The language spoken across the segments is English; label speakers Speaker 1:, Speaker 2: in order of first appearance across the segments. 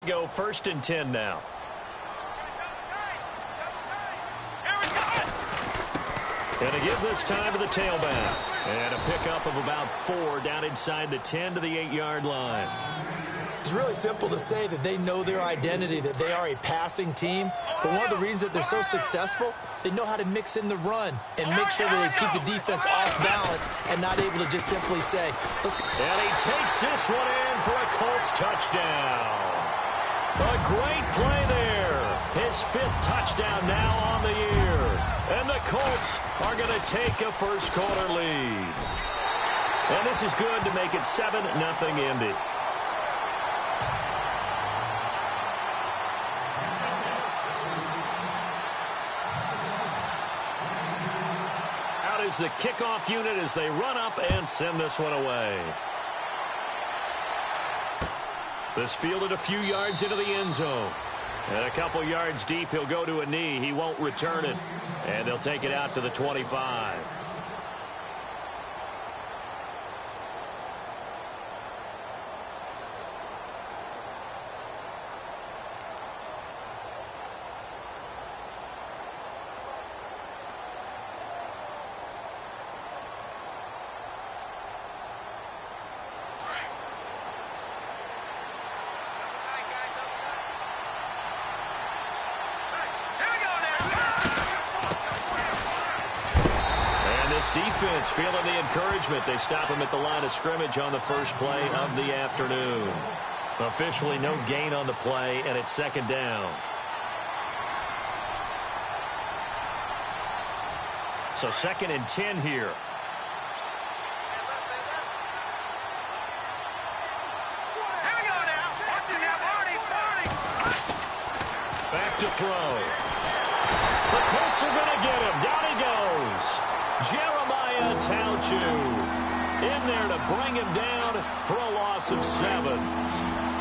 Speaker 1: go 1st and 10 now. Going to give this time to the tailback. And a pickup of about 4 down inside the 10 to the 8-yard line.
Speaker 2: It's really simple to say that they know their identity, that they are a passing team. But one of the reasons that they're so successful, they know how to mix in the run and make sure that they keep the defense off balance and not able to just simply say, let's go.
Speaker 1: And he takes this one in for a Colts touchdown. A great play there. His 5th touchdown now on the year. And the Colts are going to take a first-quarter lead. And this is good to make it 7-0 Indy. Out is the kickoff unit as they run up and send this one away. This fielded a few yards into the end zone. And a couple yards deep, he'll go to a knee. He won't return it. And they'll take it out to the 25. Defense feeling the encouragement. They stop him at the line of scrimmage on the first play of the afternoon. Officially no gain on the play, and it's 2nd down. So 2nd and 10 here. Back to throw. The Colts are going to get him. Down he goes. Jeremiah Tauchu in there to bring him down for a loss of 7.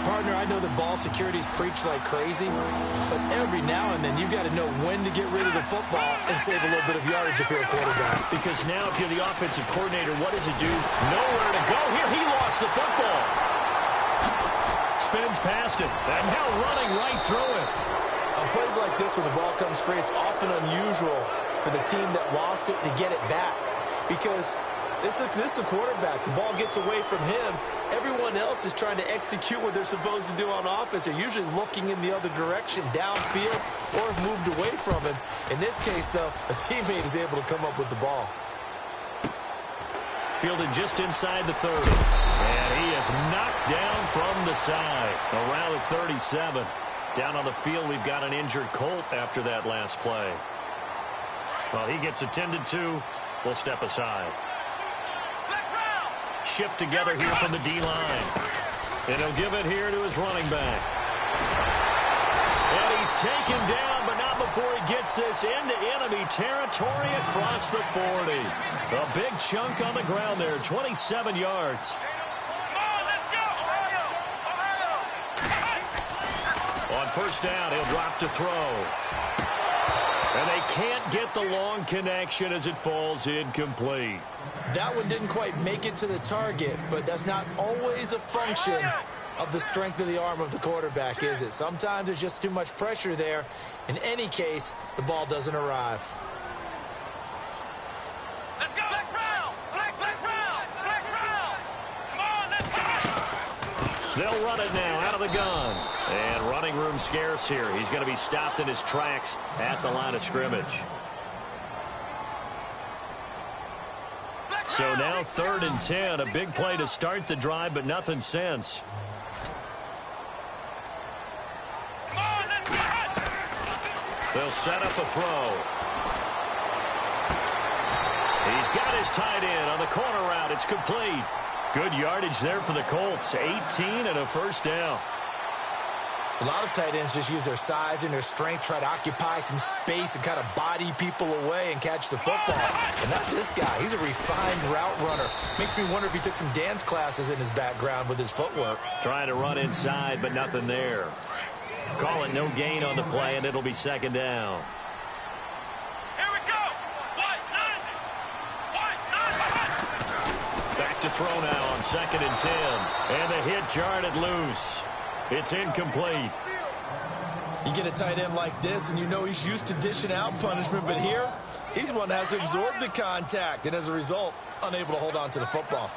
Speaker 2: Partner, I know the ball security's preached like crazy, but every now and then you've got to know when to get rid of the football and save a little bit of yardage if you're a quarterback.
Speaker 1: Because now if you're the offensive coordinator, what does it do? Nowhere to go. Here, he lost the football. Spins past it, and now running right through it.
Speaker 2: On plays like this, when the ball comes free, it's often unusual for the team that lost it to get it back. Because this is a quarterback. The ball gets away from him. Everyone else is trying to execute what they're supposed to do on offense. They're usually looking in the other direction, downfield, or have moved away from him. In this case, though, a teammate is able to come up with the ball.
Speaker 1: Fielded just inside the 30. And he is knocked down from the side. Around the 37. Down on the field, we've got an injured Colt after that last play. Well, he gets attended to. We'll step aside. Shift together here from the D-line. And he'll give it here to his running back. And he's taken down, but not before he gets this into enemy territory across the 40. A big chunk on the ground there, 27 yards. On 1st down, he'll drop to throw. And they can't get the long connection as it falls incomplete.
Speaker 2: That one didn't quite make it to the target, but that's not always a function of the strength of the arm of the quarterback, is it? Sometimes there's just too much pressure there. In any case, the ball doesn't arrive.
Speaker 3: Let's go! Flex round! Flex round! Flex round! Come on, let's go!
Speaker 1: They'll run it now out of the gun. And running room scarce here. He's going to be stopped in his tracks at the line of scrimmage. So now 3rd and 10. A big play to start the drive, but nothing since. They'll set up a throw. He's got his tight end on the corner route. It's complete. Good yardage there for the Colts. 18 and a 1st down.
Speaker 2: A lot of tight ends just use their size and their strength, try to occupy some space and kind of body people away and catch the football. And not this guy. He's a refined route runner. Makes me wonder if he took some dance classes in his background with his footwork.
Speaker 1: Trying to run inside, but nothing there. Call it no gain on the play, and it'll be 2nd down.
Speaker 3: Here we go!
Speaker 1: Back to throw now on 2nd and 10. And the hit jarred it loose. It's incomplete.
Speaker 2: You get a tight end like this, and you know he's used to dishing out punishment, but here, he's the one that has to absorb the contact, and as a result, unable to hold on to the football.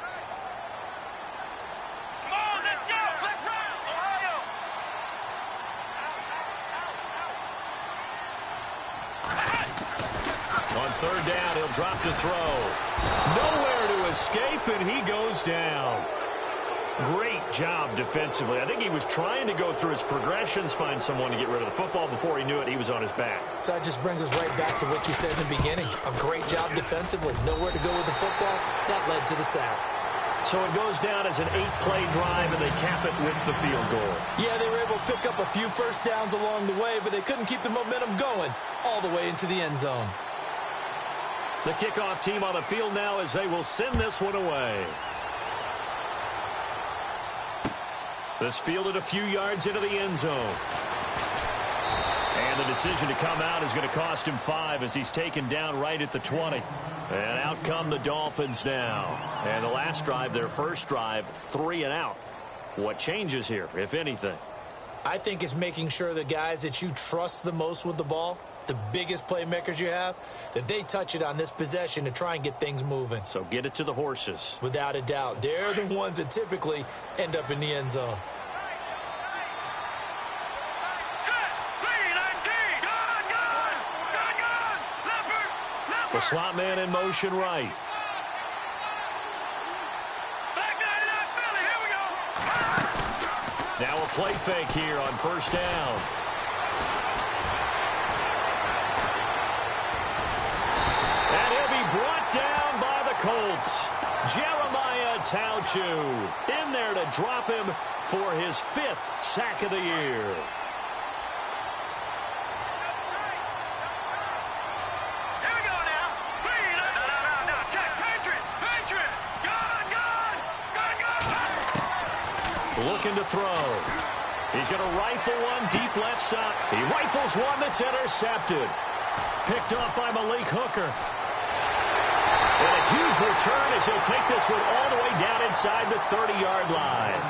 Speaker 3: Come on, let's go. Let's run. Ohio.
Speaker 1: On third down, he'll drop to throw. Nowhere to escape, and he goes down. Great job defensively. I think he was trying to go through his progressions, find someone to get rid of the football. Before he knew it, he was on his back.
Speaker 2: So that just brings us right back to what you said in the beginning. A great job defensively. Nowhere to go with the football. That led to the sack.
Speaker 1: So it goes down as an 8-play drive, and they cap it with the field goal.
Speaker 2: Yeah, they were able to pick up a few first downs along the way, but they couldn't keep the momentum going all the way into the end zone.
Speaker 1: The kickoff team on the field now as they will send this one away. This fielded a few yards into the end zone. And the decision to come out is going to cost him 5 as he's taken down right at the 20. And out come the Dolphins now. And the last drive, their first drive, 3 and out. What changes here, if anything?
Speaker 2: I think it's making sure the guys that you trust the most with the ball, the biggest playmakers you have, that they touch it on this possession to try and get things moving.
Speaker 1: So get it to the horses.
Speaker 2: Without a doubt. They're the ones that typically end up in the end zone.
Speaker 1: The slot man in motion right. Now a play fake here on first down. And he'll be brought down by the Colts. Jeremiah Tauchu in there to drop him for his 5th sack of the year. Looking to throw. He's going to rifle one deep left side. He rifles one that's intercepted. Picked off by Malik Hooker. And a huge return as he'll take this one all the way down inside the 30-yard line.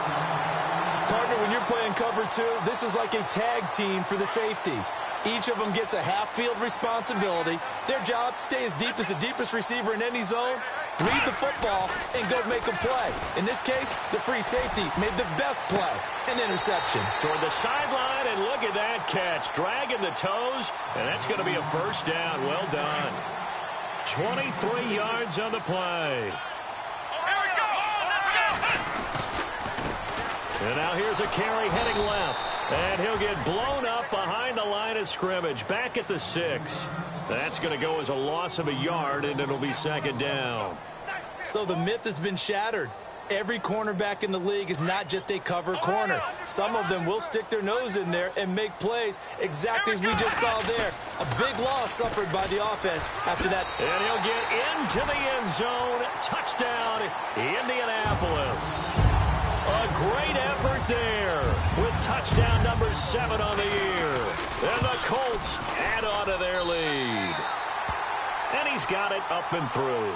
Speaker 2: Partner, when you're playing cover 2, this is like a tag team for the safeties. Each of them gets a half-field responsibility. Their job, stay as deep as the deepest receiver in any zone, read the football, and go make a play. In this case, the free safety made the best play, an interception.
Speaker 1: Toward the sideline, and look at that catch. Dragging the toes, and that's going to be a first down. Well done. 23 yards on the play. And now here's a carry heading left. And he'll get blown up behind the line of scrimmage. Back at the 6. That's going to go as a loss of a yard, and it'll be second down.
Speaker 2: So the myth has been shattered. Every cornerback in the league is not just a cover corner. Some of them will stick their nose in there and make plays exactly as we just saw there. A big loss suffered by the offense after that.
Speaker 1: And he'll get into the end zone. Touchdown, Indianapolis. A great effort there with touchdown number 7 on the year. And the Colts add on to their lead. And he's got it up and through.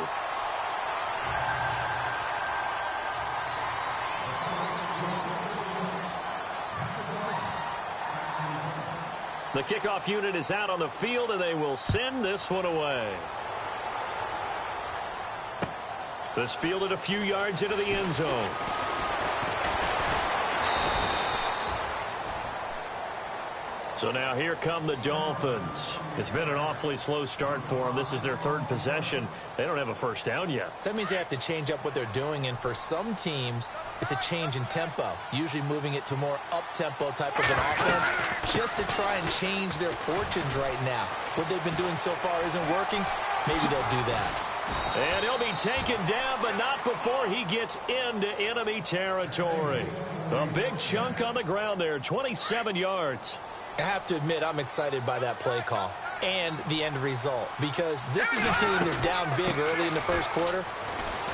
Speaker 1: The kickoff unit is out on the field, and they will send this one away. This fielded a few yards into the end zone. So now here come the Dolphins. It's been an awfully slow start for them. This is their 3rd possession. They don't have a first down yet.
Speaker 2: So that means they have to change up what they're doing, and for some teams, it's a change in tempo, usually moving it to more up-tempo type of an offense, just to try and change their fortunes right now. What they've been doing so far isn't working. Maybe they'll do that.
Speaker 1: And he'll be taken down, but not before he gets into enemy territory. A big chunk on the ground there, 27 yards.
Speaker 2: I have to admit, I'm excited by that play call and the end result, because this is a team that's down big early in the first quarter,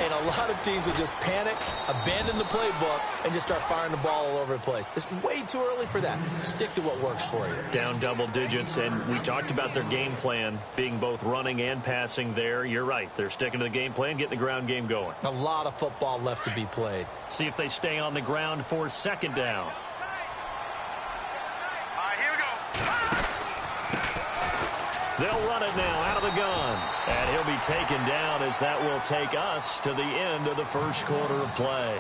Speaker 2: and a lot of teams will just panic, abandon the playbook, and just start firing the ball all over the place. It's way too early for that. Stick to what works for you.
Speaker 1: Down double digits, and we talked about their game plan being both running and passing there. You're right. They're sticking to the game plan, getting the ground game going.
Speaker 2: A lot of football left to be played.
Speaker 1: See if they stay on the ground for second down. They'll run it now out of the gun. And he'll be taken down as that will take us to the end of the first quarter of play.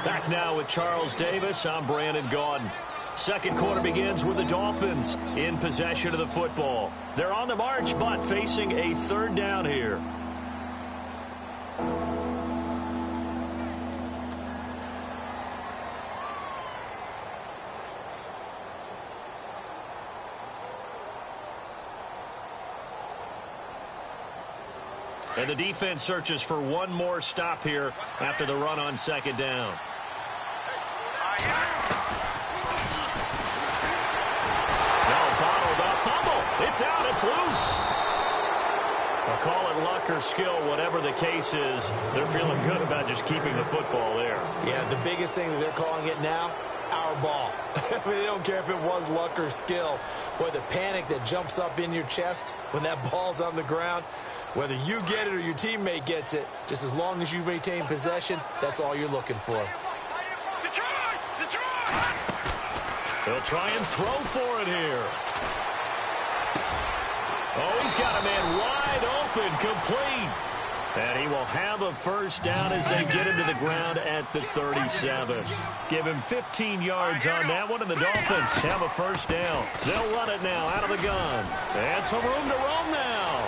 Speaker 1: Back now with Charles Davis. I'm Brandon Gaudin. Second quarter begins with the Dolphins in possession of the football. They're on the march, but facing a third down here. And the defense searches for one more stop here after the run on second down. Now bottled up, fumble. It's out, it's loose. I'll call it luck or skill, whatever the case is. They're feeling good about just keeping the football there.
Speaker 2: Yeah, the biggest thing that they're calling it now, our ball. I mean, they don't care if it was luck or skill. Boy, the panic that jumps up in your chest when that ball's on the ground, whether you get it or your teammate gets it, just as long as you retain possession, that's all you're looking for.
Speaker 1: They'll try and throw for it here. Oh, he's got a man wide open, complete. And he will have a first down as they get him to the ground at the 37. Give him 15 yards on that one, and the Dolphins have a first down. They'll run it now out of the gun. And some room to roam now.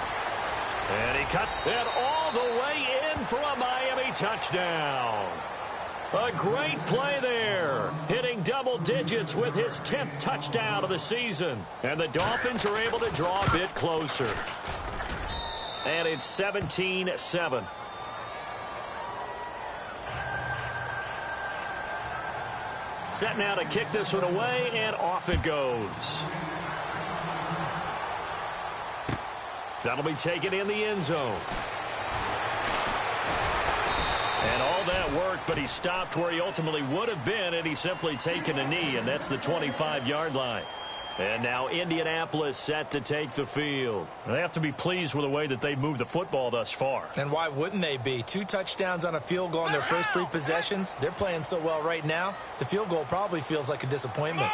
Speaker 1: And he cut it all the way in for a Miami touchdown. A great play there, hitting double digits with his 10th touchdown of the season. And the Dolphins are able to draw a bit closer. And it's 17-7. Set now to kick this one away, and off it goes. That'll be taken in the end zone. And all that worked, but he stopped where he ultimately would have been, and he's simply taken a knee, and that's the 25-yard line. And now Indianapolis set to take the field. They have to be pleased with the way that they moved the football thus far.
Speaker 2: And why wouldn't they be? 2 touchdowns on a field goal in their first 3 possessions. They're playing so well right now, the field goal probably feels like a disappointment.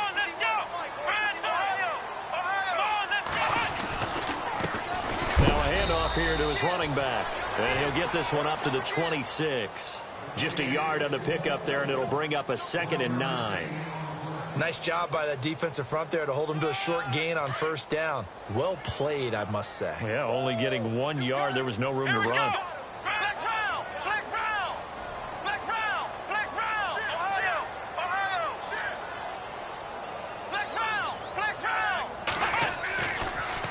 Speaker 1: Now a handoff here to his running back. And he'll get this one up to the 26. Just a yard on the pickup there, and it'll bring up a 2nd and 9.
Speaker 2: Nice job by that defensive front there to hold him to a short gain on first down. Well played, I must say.
Speaker 1: Yeah, only getting 1 yard. There was no room to run.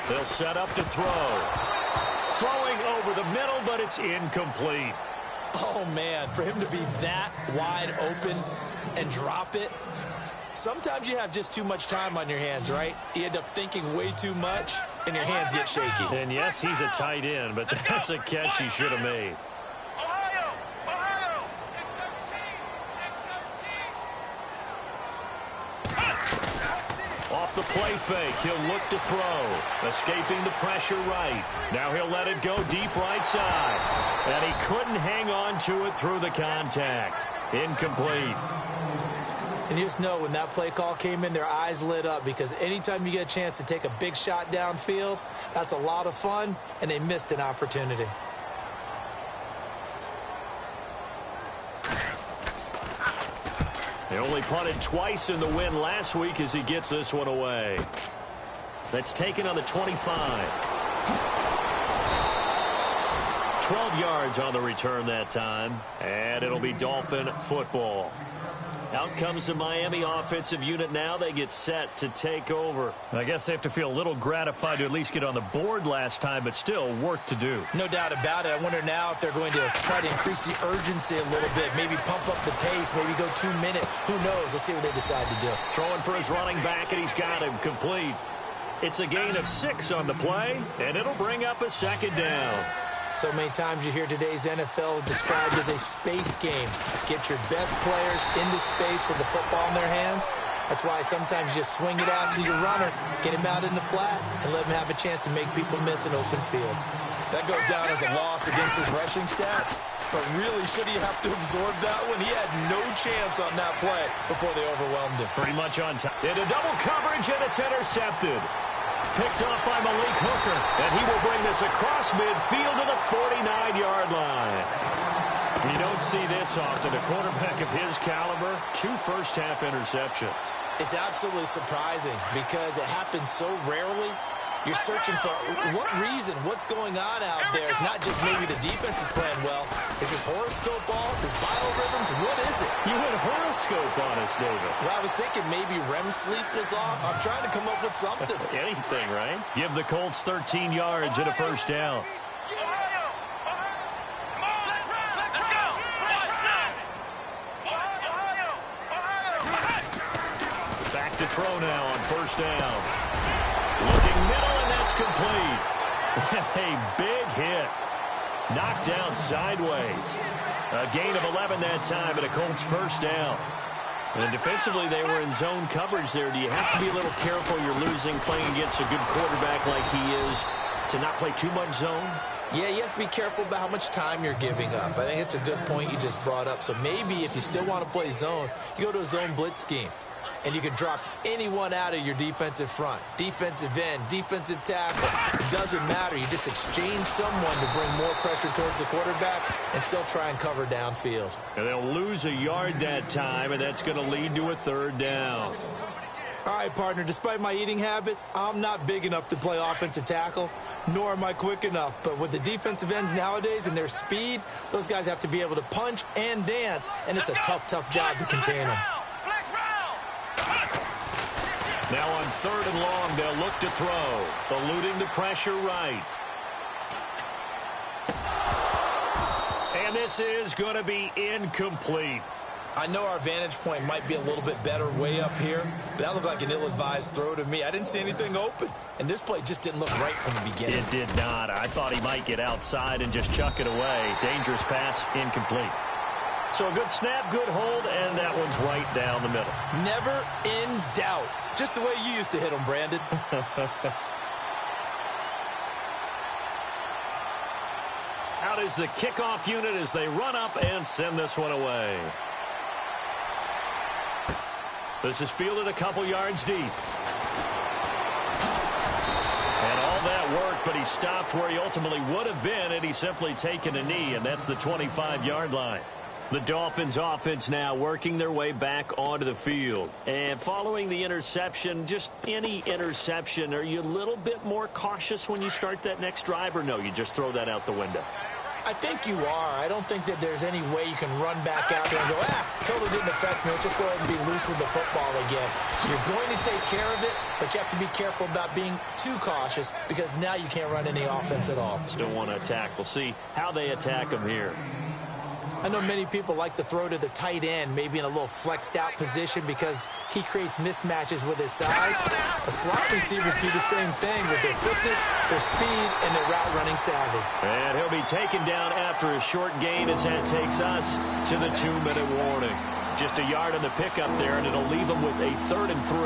Speaker 1: They'll set up to throw. Throwing over the middle, but it's incomplete.
Speaker 2: Oh, man, for him to be that wide open and drop it. Sometimes you have just too much time on your hands, right? You end up thinking way too much, and your hands get shaky.
Speaker 1: And yes, he's a tight end, but that's a catch he should have made. Off the play fake, he'll look to throw. Escaping the pressure right. Now he'll let it go deep right side. And he couldn't hang on to it through the contact. Incomplete.
Speaker 2: And you just know when that play call came in, their eyes lit up, because anytime you get a chance to take a big shot downfield, that's a lot of fun, and they missed an opportunity.
Speaker 1: They only punted twice in the win last week as he gets this one away. That's taken on the 25. 12 yards on the return that time, and it'll be Dolphin football. Out comes the Miami offensive unit now. They get set to take over. I guess they have to feel a little gratified to at least get on the board last time, but still work to do.
Speaker 2: No doubt about it. I wonder now if they're going to try to increase the urgency a little bit, maybe pump up the pace, maybe go 2 minute. Who knows? Let's see what they decide to do.
Speaker 1: Throwing for his running back, and he's got him complete. It's a gain of 6 on the play, and it'll bring up a 2nd down.
Speaker 2: So many times you hear today's NFL described as a space game. Get your best players into space with the football in their hands. That's why sometimes you just swing it out to your runner, get him out in the flat, and let him have a chance to make people miss an open field. That goes down as a loss against his rushing stats. But really, should he have to absorb that one? He had no chance on that play before they overwhelmed him.
Speaker 1: Pretty much on time. Into double coverage, and it's intercepted. picked off by Malik Hooker, and he will bring this across midfield to the 49-yard line. You don't see this often. A quarterback of his caliber, 2 first-half interceptions.
Speaker 2: It's absolutely surprising because it happens so rarely. You're searching for what reason, what's going on out there. It's not just maybe the defense is playing well. Is his horoscope off? His biorhythms? What is it?
Speaker 1: You had horoscope on us, David.
Speaker 2: Well, I was thinking maybe REM sleep was off. I'm trying to come up with something.
Speaker 1: Anything, right? Give the Colts 13 yards and a first down. Back to throw now on first down. Looking middle, and that's complete. A big hit. Knocked down sideways. A gain of 11 that time, and a Colts first down. And defensively, they were in zone coverage there. Do you have to be a little careful? You're losing playing against a good quarterback like he is to not play too much zone?
Speaker 2: Yeah, you have to be careful about how much time you're giving up. I think it's a good point you just brought up. So maybe if you still want to play zone, you go to a zone blitz scheme. And you can drop anyone out of your defensive front. Defensive end, defensive tackle. It doesn't matter. You just exchange someone to bring more pressure towards the quarterback and still try and cover downfield.
Speaker 1: And they'll lose a yard that time, and that's going to lead to a third down.
Speaker 2: All right, partner, despite my eating habits, I'm not big enough to play offensive tackle, nor am I quick enough. But with the defensive ends nowadays and their speed, those guys have to be able to punch and dance, and it's a tough, tough job to contain them.
Speaker 1: Now on third and long, they'll look to throw. Eluding the pressure right. And this is going to be incomplete.
Speaker 2: I know our vantage point might be a little bit better way up here, but that looked like an ill-advised throw to me. I didn't see anything open, and this play just didn't look right from the beginning.
Speaker 1: It did not. I thought he might get outside and just chuck it away. Dangerous pass, incomplete. So a good snap, good hold, and that one's right down the middle.
Speaker 2: Never in doubt. Just the way you used to hit them, Brandon.
Speaker 1: Out is the kickoff unit as they run up and send this one away. This is fielded a couple yards deep. And all that worked, but he stopped where he ultimately would have been, and he's simply taken a knee, and that's the 25-yard line. The Dolphins offense now working their way back onto the field. And following the interception, just any interception, are you a little bit more cautious when you start that next drive, or no, you just throw that out the window?
Speaker 2: I think you are. I don't think that there's any way you can run back out there and go, totally didn't affect me. Let's just go ahead and be loose with the football again. You're going to take care of it, but you have to be careful about being too cautious because now you can't run any offense at all.
Speaker 1: Still want to attack. We'll see how they attack them here.
Speaker 2: I know many people like to throw to the tight end, maybe in a little flexed out position because he creates mismatches with his size. The slot receivers do the same thing with their quickness, their speed, and their route running savvy.
Speaker 1: And he'll be taken down after a short gain as that takes us to the 2-minute warning. Just a yard on the pickup there, and it'll leave him with a 3rd and 3.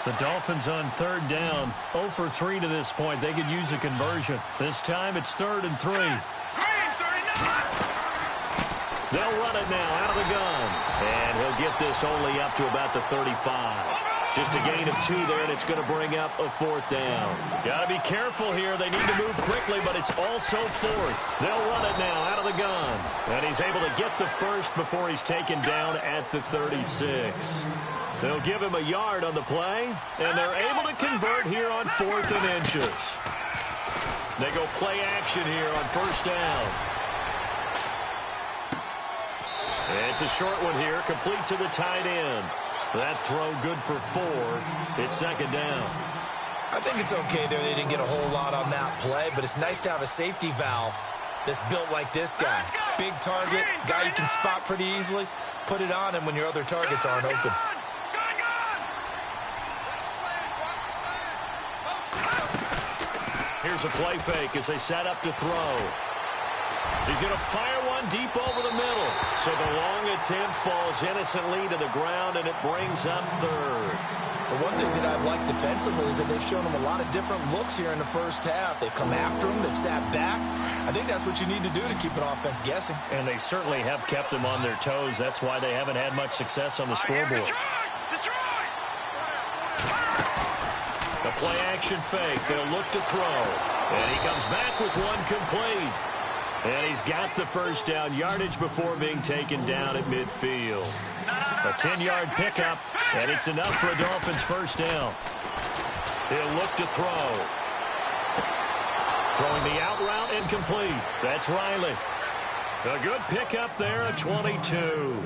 Speaker 1: The Dolphins on 3rd down, 0 for 3 to this point. They could use a conversion. This time it's 3rd and 3. They'll run it now out of the gun. And he'll get this only up to about the 35. Just a gain of 2 there, and it's going to bring up a 4th down. Got to be careful here. They need to move quickly, but it's also 4th. They'll run it now out of the gun. And he's able to get the first before he's taken down at the 36. They'll give him a yard on the play, and they're able to convert here on 4th and inches. They go play action here on 1st down. It's a short one here, complete to the tight end. That throw good for 4. It's 2nd down.
Speaker 2: I think it's okay there. They didn't get a whole lot on that play, but it's nice to have a safety valve that's built like this guy. Big target, guy you can spot pretty easily. Put it on him when your other targets aren't open.
Speaker 1: Here's a play fake as they set up to throw. He's going to fire one deep over the middle. So the long attempt falls innocently to the ground, and it brings up third.
Speaker 2: The one thing that I've liked defensively is that they've shown him a lot of different looks here in the first half. They've come after him. They've sat back. I think that's what you need to do to keep an offense guessing.
Speaker 1: And they certainly have kept them on their toes. That's why they haven't had much success on the scoreboard. The play action fake. They'll look to throw. And he comes back with one complete. And he's got the first down yardage before being taken down at midfield. A 10-yard pickup, and it's enough for a Dolphins first down. He'll look to throw. Throwing the out route incomplete. That's Riley. A good pickup there, a 22.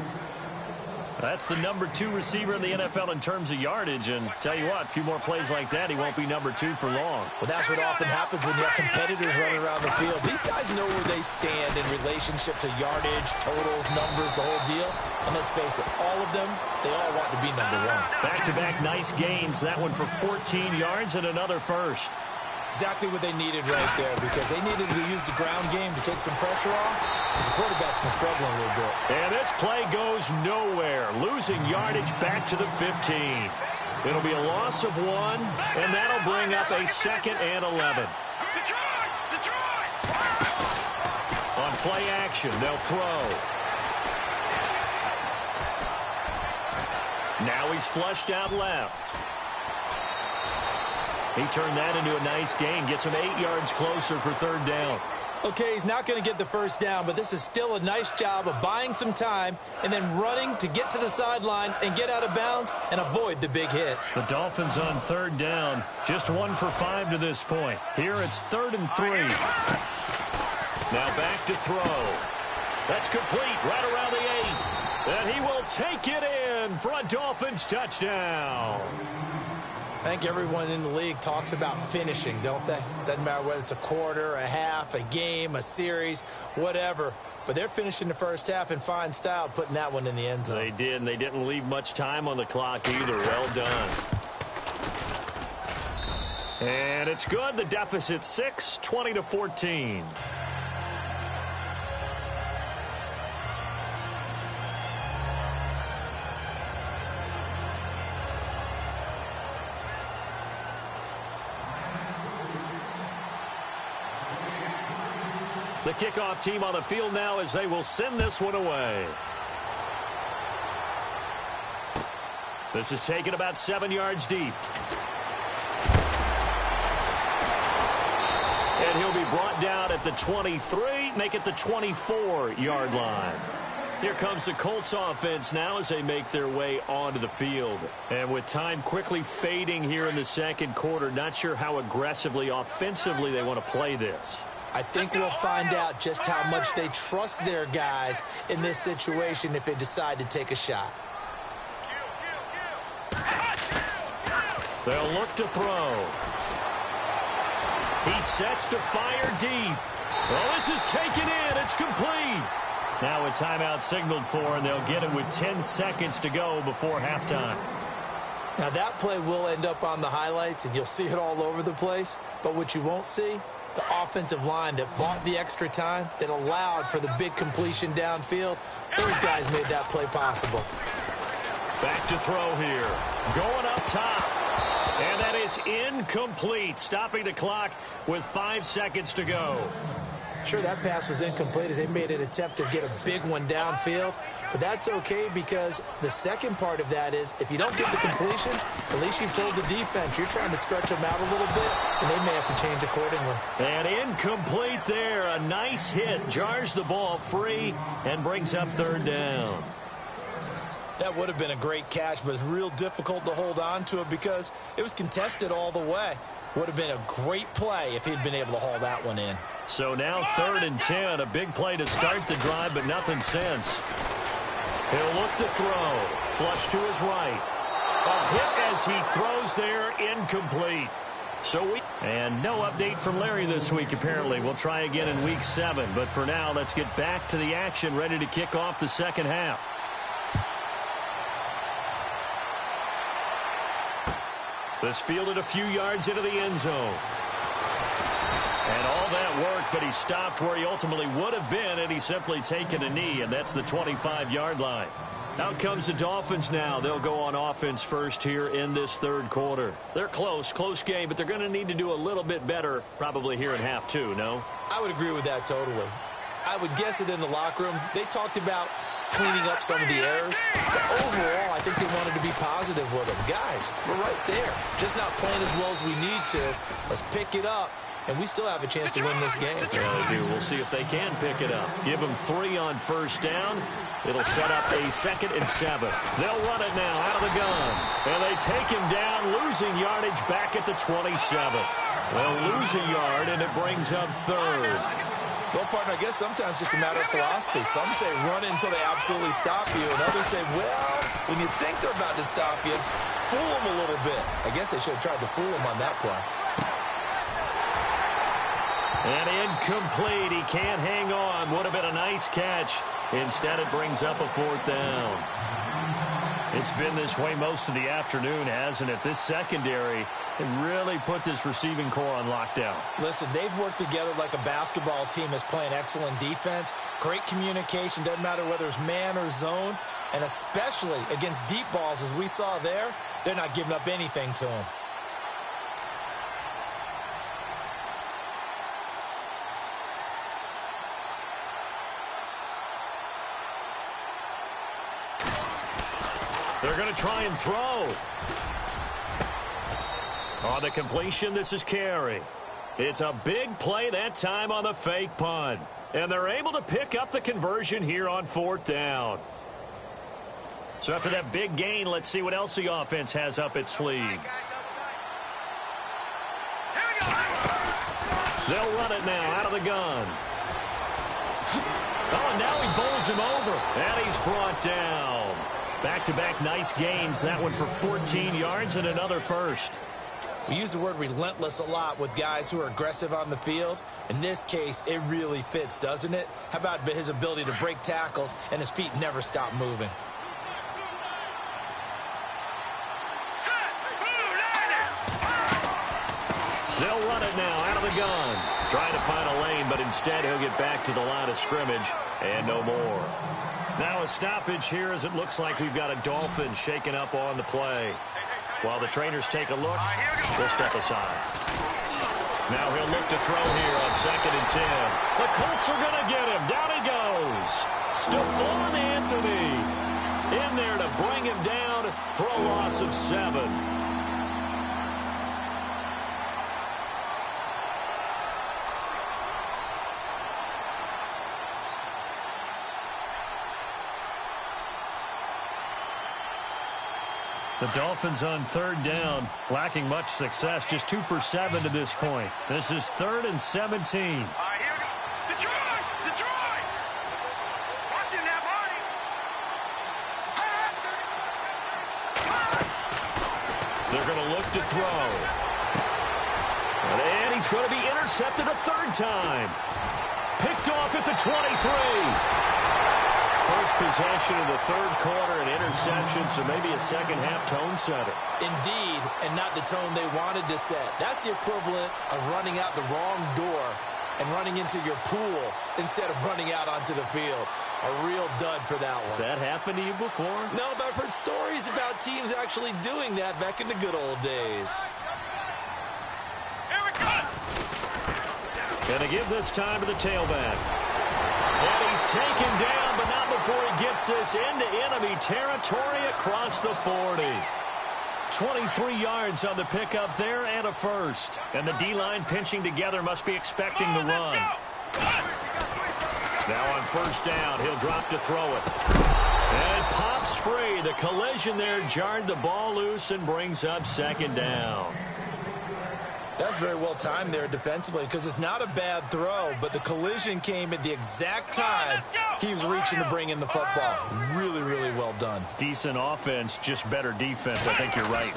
Speaker 1: That's the number 2 receiver in the NFL in terms of yardage. And tell you what, a few more plays like that, he won't be number 2 for long.
Speaker 2: Well, that's what often happens when you have competitors running around the field. These guys know where they stand in relationship to yardage, totals, numbers, the whole deal. And let's face it, all of them, they all want to be number 1.
Speaker 1: Back-to-back nice gains. That one for 14 yards and another first.
Speaker 2: Exactly what they needed right there, because they needed to use the ground game to take some pressure off, because the quarterback's been struggling a little bit.
Speaker 1: And this play goes nowhere, losing yardage back to the 15. It'll be a loss of 1, and that'll bring up a 2nd and 11. On play action, they'll throw. Now he's flushed out left. He turned that into a nice gain, gets him 8 yards closer for third down.
Speaker 2: Okay, he's not going to get the first down, but this is still a nice job of buying some time and then running to get to the sideline and get out of bounds and avoid the big hit.
Speaker 1: The Dolphins on third down, just 1 for 5 to this point. Here it's 3rd and 3. Now back to throw. That's complete right around the 8. And he will take it in for a Dolphins touchdown.
Speaker 2: I think everyone in the league talks about finishing, don't they? Doesn't matter whether it's a quarter, a half, a game, a series, whatever. But they're finishing the first half in fine style, putting that one in the end zone.
Speaker 1: They did, and they didn't leave much time on the clock either. Well done. And it's good. The deficit 6, 20-14. The kickoff team on the field now as they will send this one away. This is taken about 7 yards deep. And he'll be brought down at the 23, make it the 24-yard line. Here comes the Colts offense now as they make their way onto the field. And with time quickly fading here in the second quarter, not sure how aggressively, offensively they want to play this.
Speaker 2: I think we'll find out just how much they trust their guys in this situation if they decide to take a shot.
Speaker 1: They'll look to throw. He sets to fire deep. Well, this is taken in. It's complete. Now a timeout signaled for, and they'll get it with 10 seconds to go before halftime.
Speaker 2: Now that play will end up on the highlights, and you'll see it all over the place. But what you won't see, the offensive line that bought the extra time, that allowed for the big completion downfield, those guys made that play possible.
Speaker 1: Back to throw here. Going up top. And that is incomplete, stopping the clock with 5 seconds to go.
Speaker 2: Sure, that pass was incomplete as they made an attempt to get a big one downfield. But that's okay because the second part of that is if you don't get the completion, at least you've told the defense you're trying to stretch them out a little bit, and they may have to change accordingly.
Speaker 1: And incomplete there. A nice hit. Jars the ball free and brings up third down.
Speaker 2: That would have been a great catch, but it's real difficult to hold on to it because it was contested all the way. Would have been a great play if he'd been able to haul that one in.
Speaker 1: So now 3rd and 10. A big play to start the drive, but nothing since. He'll look to throw. Flush to his right. A hit as he throws there, incomplete. And no update from Larry this week, apparently. We'll try again in week 7. But for now, let's get back to the action, ready to kick off the second half. This fielded a few yards into the end zone. And all that work but he stopped where he ultimately would have been, and he's simply taken a knee, and that's the 25-yard line. Out comes the Dolphins now. They'll go on offense first here in this third quarter. They're close game, but they're going to need to do a little bit better probably here in half two, no?
Speaker 2: I would agree with that totally. I would guess it in the locker room. They talked about cleaning up some of the errors. But overall, I think they wanted to be positive with them. Guys, we're right there. Just not playing as well as we need to. Let's pick it up, and we still have a chance to win this game.
Speaker 1: Yeah, they do. We'll see if they can pick it up. Give them 3 on first down. It'll set up a 2nd and 7. They'll run it now out of the gun. And they take him down, losing yardage back at the 27. They'll lose a yard, and it brings up 3rd.
Speaker 2: Well, partner, I guess sometimes it's just a matter of philosophy. Some say run until they absolutely stop you, and others say, well, when you think they're about to stop you, fool them a little bit. I guess they should have tried to fool them on that play.
Speaker 1: And incomplete. He can't hang on. Would have been a nice catch. Instead, it brings up a 4th down. It's been this way most of the afternoon, hasn't it? This secondary really put this receiving core on lockdown.
Speaker 2: Listen, they've worked together like a basketball team that's playing excellent defense. Great communication. Doesn't matter whether it's man or zone. And especially against deep balls, as we saw there, they're not giving up anything to them.
Speaker 1: They're going to try and throw. On the completion, this is Carey. It's a big play that time on the fake punt. And they're able to pick up the conversion here on 4th down. So after that big gain, let's see what else the offense has up its sleeve. They'll run it now out of the gun. Oh, and now he bowls him over. And he's brought down. Back-to-back nice gains. That one for 14 yards and another first.
Speaker 2: We use the word relentless a lot with guys who are aggressive on the field. In this case, it really fits, doesn't it? How about his ability to break tackles and his feet never stop moving?
Speaker 1: They'll run it now out of the gun. Trying to find a lane, but instead he'll get back to the line of scrimmage and no more. Now a stoppage here as it looks like we've got a Dolphin shaken up on the play. While the trainers take a look, we'll step aside. Now he'll look to throw here on 2nd and 10. The Colts are going to get him. Down he goes. Stephon Anthony in there to bring him down for a loss of 7. The Dolphins on 3rd down, lacking much success, just 2 for 7 to this point. This is 3rd and 17.
Speaker 3: All right, here we go. Detroit! Watch it now, buddy.
Speaker 1: They're going to look to throw. And he's going to be intercepted a 3rd time. Picked off at the 23. First possession of the 3rd quarter, an interception, so maybe a second-half tone setter.
Speaker 2: Indeed, and not the tone they wanted to set. That's the equivalent of running out the wrong door and running into your pool instead of running out onto the field. A real dud for that one.
Speaker 1: Has that happened to you before?
Speaker 2: No, but I've heard stories about teams actually doing that back in the good old days.
Speaker 3: Here we go.
Speaker 1: Going to give this time to the tailback. And he's taken down, but not before he gets this into enemy territory across the 40. 23 yards on the pickup there and a first. And the D-line pinching together must be expecting the run. Now on 1st down, he'll drop to throw it. And it pops free. The collision there jarred the ball loose and brings up 2nd down.
Speaker 2: That's very well timed there defensively because it's not a bad throw, but the collision came at the exact time he was reaching to bring in the football. Really, really well done.
Speaker 1: Decent offense, just better defense. I think you're right.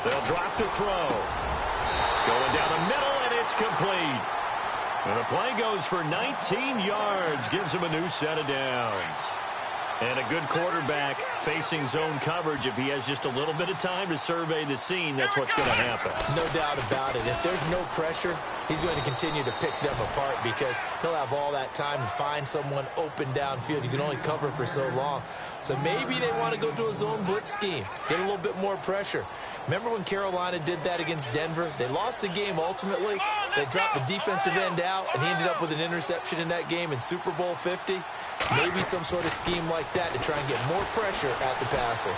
Speaker 1: They'll drop to throw. Going down the middle, and it's complete. And the play goes for 19 yards, gives him a new set of downs. And a good quarterback facing zone coverage, if he has just a little bit of time to survey the scene, that's what's going to happen.
Speaker 2: No doubt about it. If there's no pressure, he's going to continue to pick them apart because he'll have all that time to find someone open downfield. You can only cover for so long. So maybe they want to go to a zone blitz scheme, get a little bit more pressure. Remember when Carolina did that against Denver? They lost the game ultimately. They dropped the defensive end out, and he ended up with an interception in that game in Super Bowl 50. Maybe some sort of scheme like that to try and get more pressure at the passer.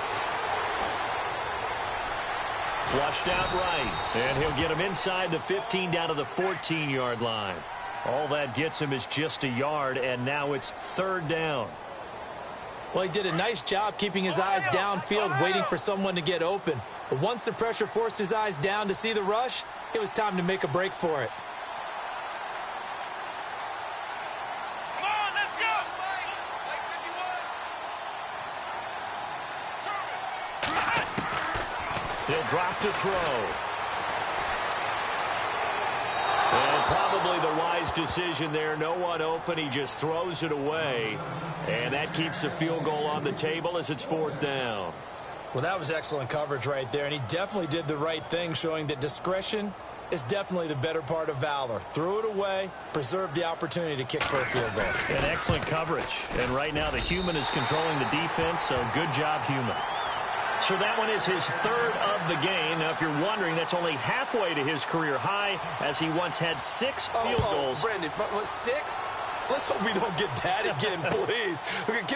Speaker 1: Flushed out right, and he'll get him inside the 15 down to the 14-yard line. All that gets him is just a yard, and now it's 3rd down.
Speaker 2: Well, he did a nice job keeping his eyes downfield, waiting for someone to get open. But once the pressure forced his eyes down to see the rush, it was time to make a break for it.
Speaker 1: He'll drop to throw. And probably the wise decision there. No one open. He just throws it away. And that keeps the field goal on the table as it's 4th down.
Speaker 2: Well, that was excellent coverage right there. And he definitely did the right thing, showing that discretion is definitely the better part of valor. Threw it away, preserved the opportunity to kick for a field goal.
Speaker 1: And excellent coverage. And right now the human is controlling the defense, so good job, human. So that one is his 3rd of the game. Now, if you're wondering, that's only halfway to his career high, as he once had 6 field goals.
Speaker 2: Brandon, 6? Let's hope we don't get that again, please.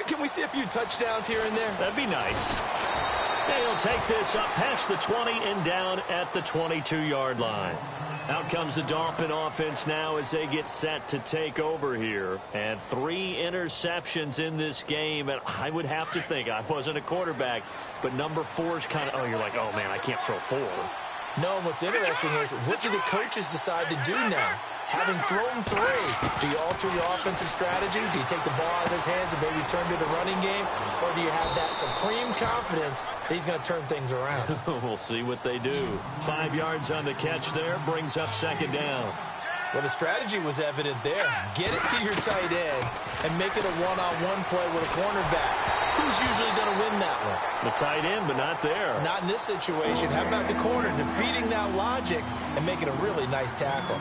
Speaker 2: Can we see a few touchdowns here and there?
Speaker 1: That'd be nice. And he'll take this up past the 20 and down at the 22-yard line. Out comes the Dolphin offense now as they get set to take over here. And 3 interceptions in this game. And I would have to think, I wasn't a quarterback, but number 4 is kind of, you're like, oh, man, I can't throw 4.
Speaker 2: No, what's interesting is, what do the coaches decide to do now? Having thrown 3, do you alter your offensive strategy? Do you take the ball out of his hands and maybe turn to the running game? Or do you have that supreme confidence that he's going to turn things around?
Speaker 1: We'll see what they do. 5 yards on the catch there, brings up 2nd down.
Speaker 2: Well, the strategy was evident there. Get it to your tight end and make it a one-on-one play with a cornerback. Who's usually going to win that one?
Speaker 1: The tight end, but not there.
Speaker 2: Not in this situation. How about the corner defeating that logic and making a really nice tackle?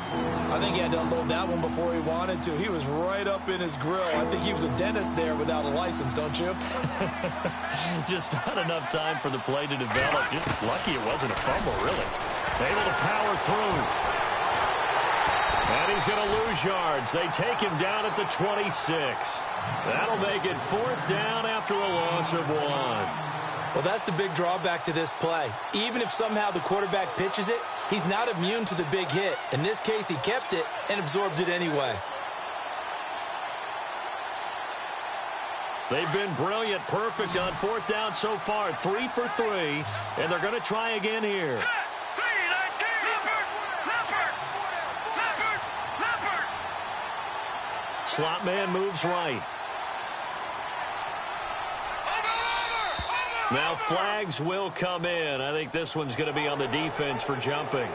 Speaker 2: I think he had to unload that one before he wanted to. He was right up in his grill. I think he was a dentist there without a license, don't you?
Speaker 1: Just not enough time for the play to develop. Just lucky it wasn't a fumble, really. Able to power through. And he's going to lose yards. They take him down at the 26. That'll make it 4th down after a loss of 1.
Speaker 2: Well, that's the big drawback to this play. Even if somehow the quarterback pitches it, he's not immune to the big hit. In this case, he kept it and absorbed it anyway.
Speaker 1: They've been brilliant, perfect on 4th down so far. 3 for 3, and they're going to try again here. Slot man moves right. Now flags will come in. I think this one's going to be on the defense for jumping.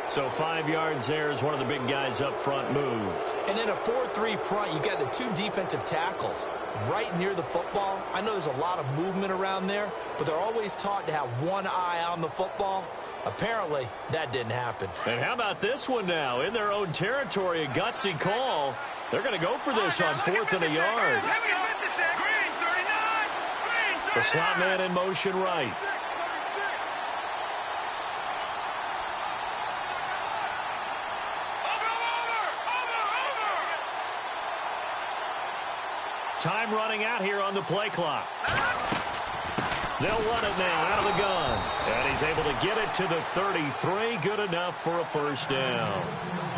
Speaker 1: So 5 yards there as one of the big guys up front moved.
Speaker 2: And in a 4-3 front, you got the 2 defensive tackles right near the football. I know there's a lot of movement around there, but they're always taught to have one eye on the football. Apparently, that didn't happen.
Speaker 1: And how about this one now? In their own territory, a gutsy call. They're going to go for this on 4th and a yard. The slot man in motion right. Time running out here on the play clock. They'll run it now out of the gun. And he's able to get it to the 33. Good enough for a 1st down.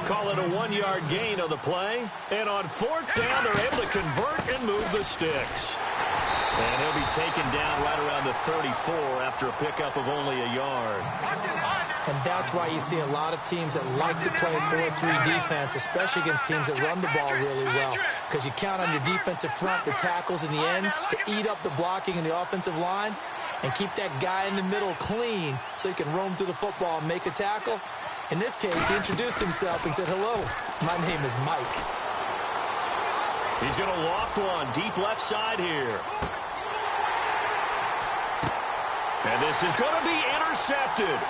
Speaker 1: Call it a 1-yard gain on the play. And on 4th down, they're able to convert and move the sticks. And he'll be taken down right around the 34 after a pickup of only a yard.
Speaker 2: And that's why you see a lot of teams that like to play 4-3 defense, especially against teams that run the ball really well. Because you count on your defensive front, the tackles and the ends, to eat up the blocking in the offensive line and keep that guy in the middle clean so he can roam through the football and make a tackle. In this case, he introduced himself and said, "Hello, my name is Mike."
Speaker 1: He's going to loft one deep left side here. And this is going to be intercepted.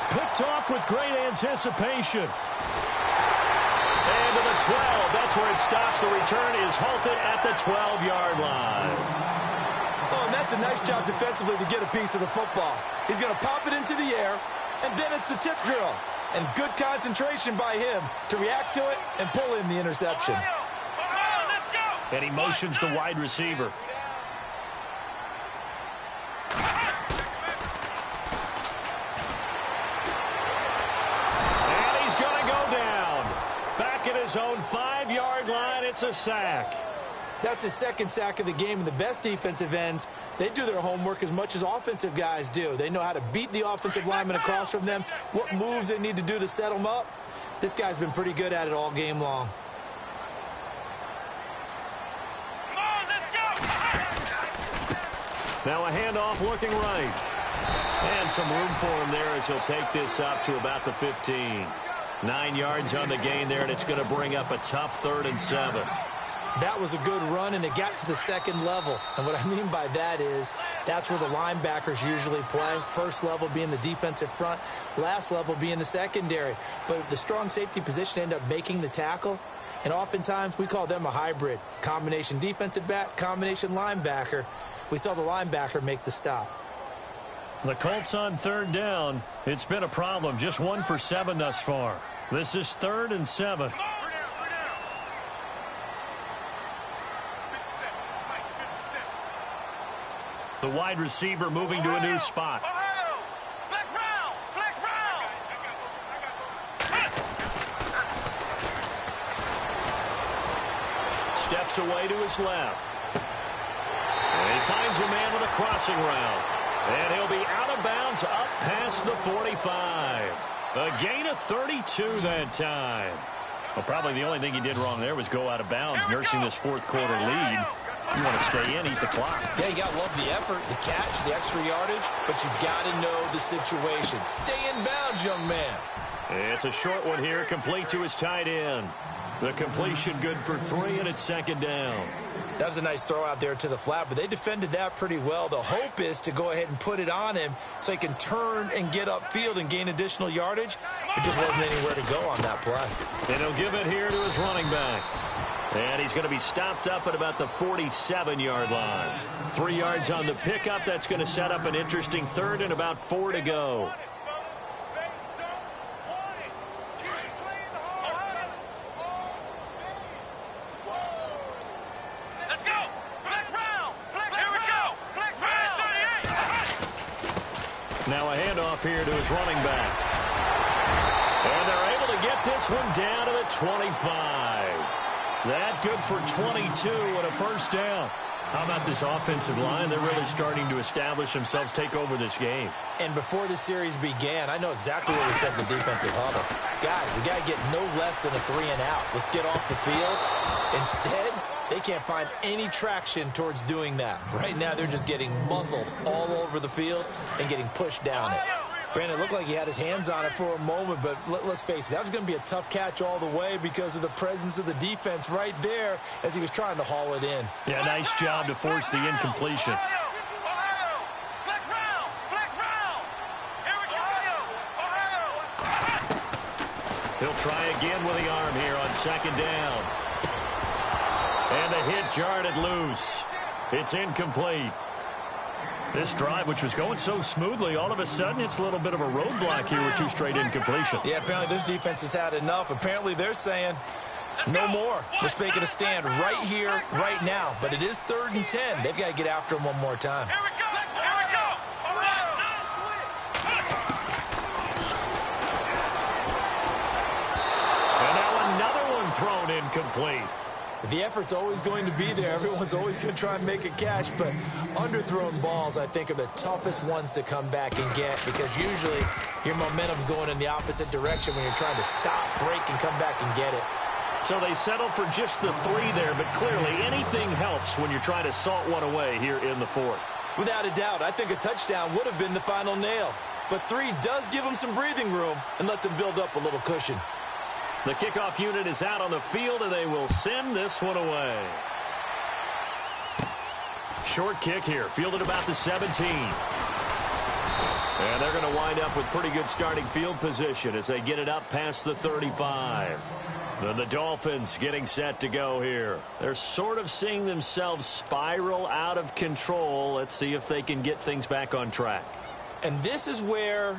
Speaker 1: Picked off with great anticipation. And to the 12. That's where it stops. The return is halted at the 12-yard line.
Speaker 2: Oh, and that's a nice job defensively to get a piece of the football. He's going to pop it into the air, and then it's the tip drill. And good concentration by him to react to it and pull in the interception.
Speaker 1: And he motions the wide receiver. And he's going to go down. Back at his own 5-yard line, it's a sack.
Speaker 2: That's his second sack of the game, and the best defensive ends, they do their homework as much as offensive guys do. They know how to beat the offensive lineman across from them, what moves they need to do to set them up. This guy's been pretty good at it all game long.
Speaker 1: Now a handoff looking right. And some room for him there as he'll take this up to about the 15. 9 yards on the gain there, and it's going to bring up a tough 3rd and 7.
Speaker 2: That was a good run, and it got to the second level. And what I mean by that is that's where the linebackers usually play. First level being the defensive front, last level being the secondary. But the strong safety position ended up making the tackle. And oftentimes we call them a hybrid. Combination defensive back, combination linebacker. We saw the linebacker make the stop.
Speaker 1: The Colts on 3rd down. It's been a problem. Just 1 for 7 thus far. This is 3rd and 7. The wide receiver moving to a new spot. Steps away to his left. And he finds a man with a crossing route. And he'll be out of bounds up past the 45. A gain of 32 that time. Well, probably the only thing he did wrong there was go out of bounds, nursing this 4th quarter lead. You want to stay in, eat the clock.
Speaker 2: Yeah, you got to love the effort, the catch, the extra yardage, but you got to know the situation. Stay in bounds, young man.
Speaker 1: It's a short one here, complete to his tight end. The completion good for 3, and it's 2nd down.
Speaker 2: That was a nice throw out there to the flat, but they defended that pretty well. The hope is to go ahead and put it on him so he can turn and get upfield and gain additional yardage. It just wasn't anywhere to go on that play.
Speaker 1: And he'll give it here to his running back. And he's going to be stopped up at about the 47-yard line. 3 yards on the pickup. That's going to set up an interesting 3rd and about 4 to go. Now a handoff here to his running back. And they're able to get this one down to the 25. That good for 22 and a 1st down. How about this offensive line? They're really starting to establish themselves, take over this game.
Speaker 2: And before the series began, I know exactly what we said in the defensive huddle. Guys, we got to get no less than a 3 and out. Let's get off the field. Instead, they can't find any traction towards doing that. Right now, they're just getting muzzled all over the field and getting pushed down it. Brandon, it looked like he had his hands on it for a moment, but let's face it, that was going to be a tough catch all the way because of the presence of the defense right there as he was trying to haul it in.
Speaker 1: Yeah, nice job to force the incompletion. He'll try again with the arm here on 2nd down. And the hit jarred it loose. It's incomplete. This drive, which was going so smoothly, all of a sudden it's a little bit of a roadblock here with 2 straight incompletions.
Speaker 2: Yeah, apparently this defense has had enough. Apparently they're saying no more. We're making a stand right here, right now. But it is 3rd and 10. They've got to get after him one more time.
Speaker 3: Here we go. Here we go. All right.
Speaker 1: And now another one thrown incomplete.
Speaker 2: The effort's always going to be there. Everyone's always going to try and make a catch, but underthrown balls, I think, are the toughest ones to come back and get because usually your momentum's going in the opposite direction when you're trying to stop, break, and come back and get it.
Speaker 1: So they settled for just the 3 there, but clearly anything helps when you're trying to salt one away here in the 4th.
Speaker 2: Without a doubt, I think a touchdown would have been the final nail. But 3 does give them some breathing room and lets them build up a little cushion.
Speaker 1: The kickoff unit is out on the field, and they will send this one away. Short kick here, fielded about the 17. And they're going to wind up with pretty good starting field position as they get it up past the 35. Then the Dolphins getting set to go here. They're sort of seeing themselves spiral out of control. Let's see if they can get things back on track.
Speaker 2: And this is where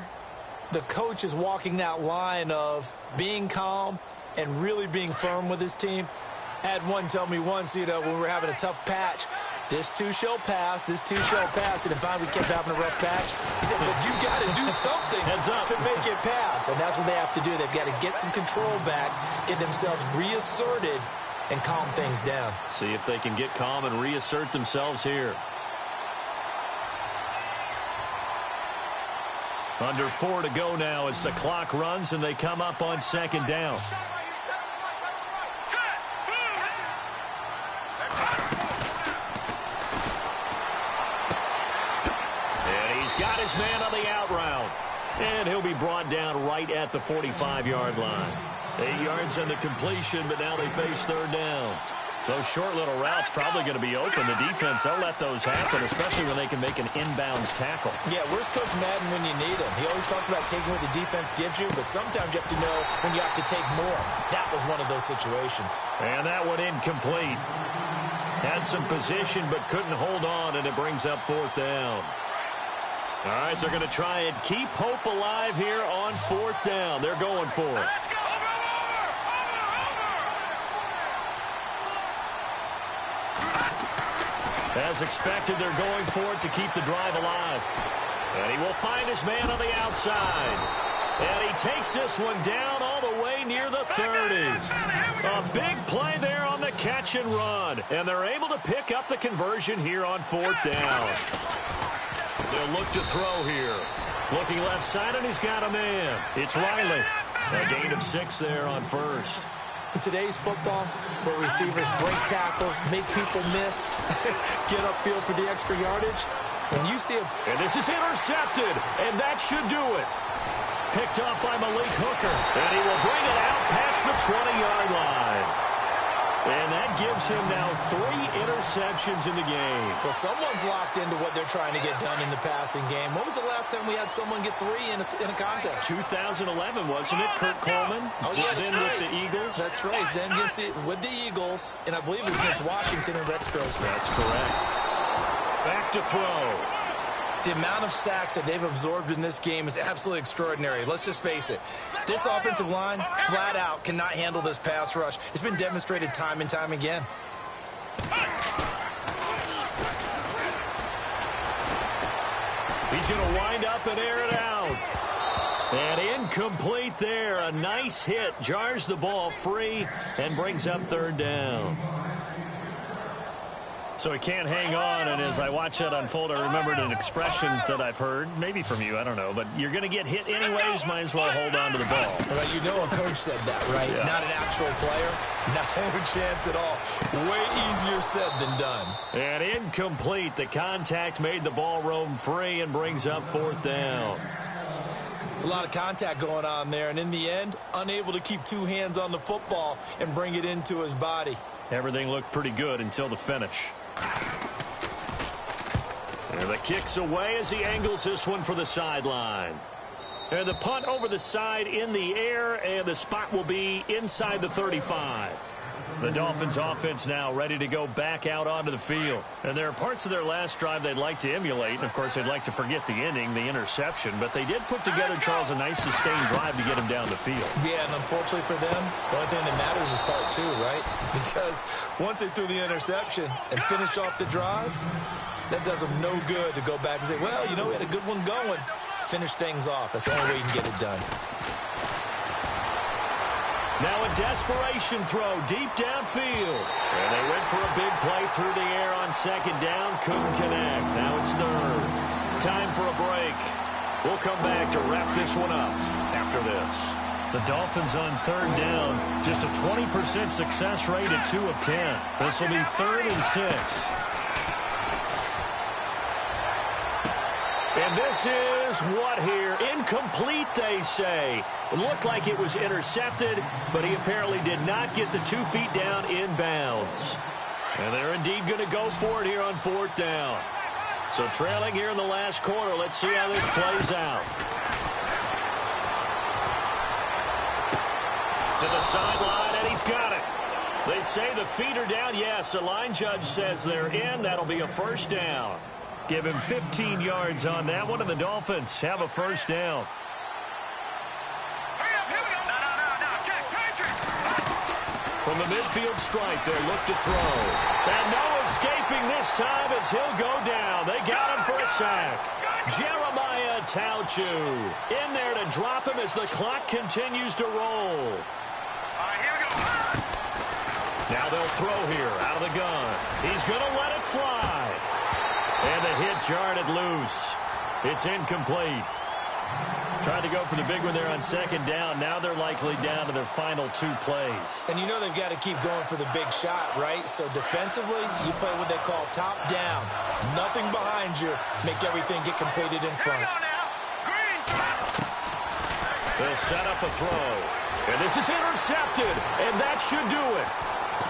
Speaker 2: the coach is walking that line of being calm and really being firm with his team. I had one tell me once, when we were having a tough patch, this too shall pass, this too shall pass. And if we kept having a rough patch, he said, but you got to do something to make it pass. And that's what they have to do. They've got to get some control back, get themselves reasserted, and calm things down.
Speaker 1: See if they can get calm and reassert themselves here. Under 4 to go now as the clock runs and they come up on second down. And he's got his man on the out route. And he'll be brought down right at the 45-yard line. 8 yards on the completion, but now they face third down. Those short little routes probably going to be open. The defense, they'll let those happen, especially when they can make an inbounds tackle.
Speaker 2: Yeah, where's Coach Madden when you need him? He always talked about taking what the defense gives you, but sometimes you have to know when you have to take more. That was one of those situations.
Speaker 1: And that one incomplete. Had some position, but couldn't hold on, and it brings up fourth down. All right, they're going to try and keep hope alive here on fourth down. They're going for it.
Speaker 3: Let's go.
Speaker 1: As expected, they're going for it to keep the drive alive. And he will find his man on the outside. And he takes this one down all the way near the 30. A big play there on the catch and run. And they're able to pick up the conversion here on fourth down. They'll look to throw here. Looking left side, and he's got a man. It's Riley. A gain of 6 there on first.
Speaker 2: In today's football, where receivers break tackles, make people miss, get upfield for the extra yardage, when you see a...
Speaker 1: And this is intercepted, and that should do it. Picked up by Malik Hooker, and he will bring it out past the 20-yard line. And that gives him now 3 interceptions in the game.
Speaker 2: Well, someone's locked into what they're trying to get done in the passing game. When was the last time we had someone get 3 in a contest?
Speaker 1: 2011, wasn't it? Kurt Coleman.
Speaker 2: Oh, yeah, that's
Speaker 1: then
Speaker 2: right.
Speaker 1: With the Eagles.
Speaker 2: That's right. Then with the Eagles, and I believe it was against Washington and Rex Grossman.
Speaker 1: That's correct. Back to throw.
Speaker 2: The amount of sacks that they've absorbed in this game is absolutely extraordinary. Let's just face it. This offensive line, flat out, cannot handle this pass rush. It's been demonstrated time and time again.
Speaker 1: He's going to wind up and air it out. And incomplete there. A nice hit. Jars the ball free and brings up third down. So he can't hang on, and as I watch that unfold, I remembered an expression that I've heard, maybe from you, I don't know, but you're going to get hit anyways, might as well hold on to the ball.
Speaker 2: Well, you know a coach said that, right?
Speaker 1: Yeah.
Speaker 2: Not an actual player. No chance at all. Way easier said than done.
Speaker 1: And incomplete. The contact made the ball roam free and brings up fourth down.
Speaker 2: It's a lot of contact going on there, and in the end, unable to keep 2 hands on the football and bring it into his body.
Speaker 1: Everything looked pretty good until the finish. And the kick's away as he angles this one for the sideline. And the punt over the side in the air, and the spot will be inside the 35. The Dolphins offense now ready to go back out onto the field. And there are parts of their last drive they'd like to emulate. And, of course, they'd like to forget the inning, the interception. But they did put together, Charles, a nice sustained drive to get him down the field.
Speaker 2: Yeah, and unfortunately for them, the only thing that matters is part 2, right? Because once they threw the interception and finished off the drive, that does them no good to go back and say, well, we had a good one going. Finish things off. That's the only way you can get it done.
Speaker 1: Now a desperation throw deep downfield. And they went for a big play through the air on second down. Couldn't connect. Now it's third. Time for a break. We'll come back to wrap this one up after this. The Dolphins on third down. Just a 20% success rate at 2 of 10. This will be 3rd and 6. And this is what here? Incomplete, they say. It looked like it was intercepted, but he apparently did not get the 2 feet down in bounds. And they're indeed going to go for it here on fourth down. So trailing here in the last quarter. Let's see how this plays out. To the sideline, and he's got it. They say the feet are down. Yes, the line judge says they're in. That'll be a first down. Give him 15 yards on that one, and the Dolphins have a first down. From the midfield stripe, they'll look to throw. And no escaping this time as he'll go down. They got him for a sack. Jeremiah Tauchu in there to drop him as the clock continues to roll. Now they'll throw here out of the gun. He's going to let it fly. And the hit jarred it loose. It's incomplete. Tried to go for the big one there on second down. Now they're likely down to their final 2 plays.
Speaker 2: And you know they've got to keep going for the big shot, right? So defensively, you play what they call top down. Nothing behind you. Make everything get completed in front.
Speaker 1: They'll set up a throw. And this is intercepted. And that should do it.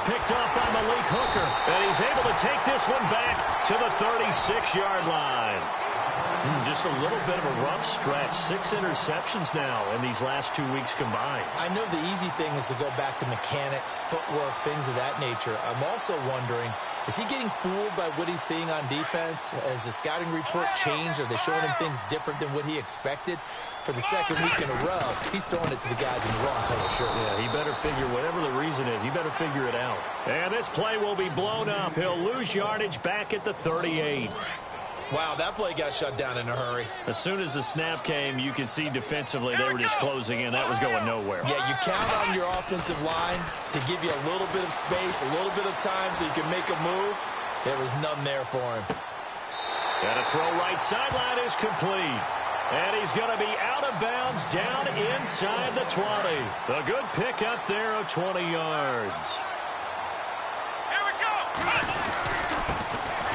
Speaker 1: Picked up by Malik Hooker. And he's able to take this one back to the 36-yard line. Just a little bit of a rough stretch. 6 interceptions now in these last 2 weeks combined.
Speaker 2: I know the easy thing is to go back to mechanics, footwork, things of that nature. I'm also wondering, is he getting fooled by what he's seeing on defense? Has the scouting report changed? Are they showing him things different than what he expected? For the second week in a row, he's throwing it to the guys in the wrong color shirts.
Speaker 1: Yeah, he better figure, whatever the reason is, he better figure it out. And this play will be blown up. He'll lose yardage back at the 38.
Speaker 2: Wow, that play got shut down in a hurry.
Speaker 1: As soon as the snap came, you could see defensively they were just closing in. That was going nowhere.
Speaker 2: Yeah, you count on your offensive line to give you a little bit of space, a little bit of time so you can make a move. There was none there for him.
Speaker 1: And a throw right sideline is complete. And he's going to be out of bounds down inside the 20. A good pick up there of 20 yards.
Speaker 3: Here we go.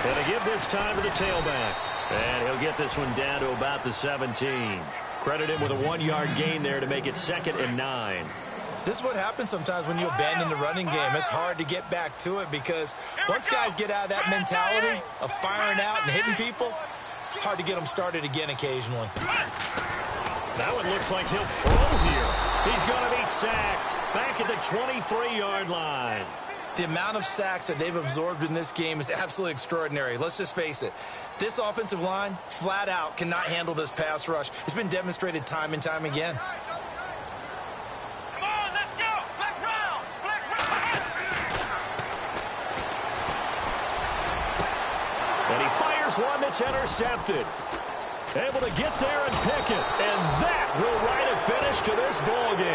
Speaker 1: And to give this time to the tailback. And he'll get this one down to about the 17. Credit him with a 1-yard gain there to make it 2nd and 9.
Speaker 2: This is what happens sometimes when you abandon the running game. It's hard to get back to it because once guys get out of that mentality of firing out and hitting people, hard to get them started again occasionally.
Speaker 1: That one looks like he'll throw here. He's going to be sacked back at the 23-yard line.
Speaker 2: The amount of sacks that they've absorbed in this game is absolutely extraordinary. Let's just face it. This offensive line, flat out, cannot handle this pass rush. It's been demonstrated time and time again.
Speaker 3: Come on, let's go. Flex round. Flex round.
Speaker 1: And he fires one that's intercepted. Able to get there and pick it. And that will write a finish to this ball game.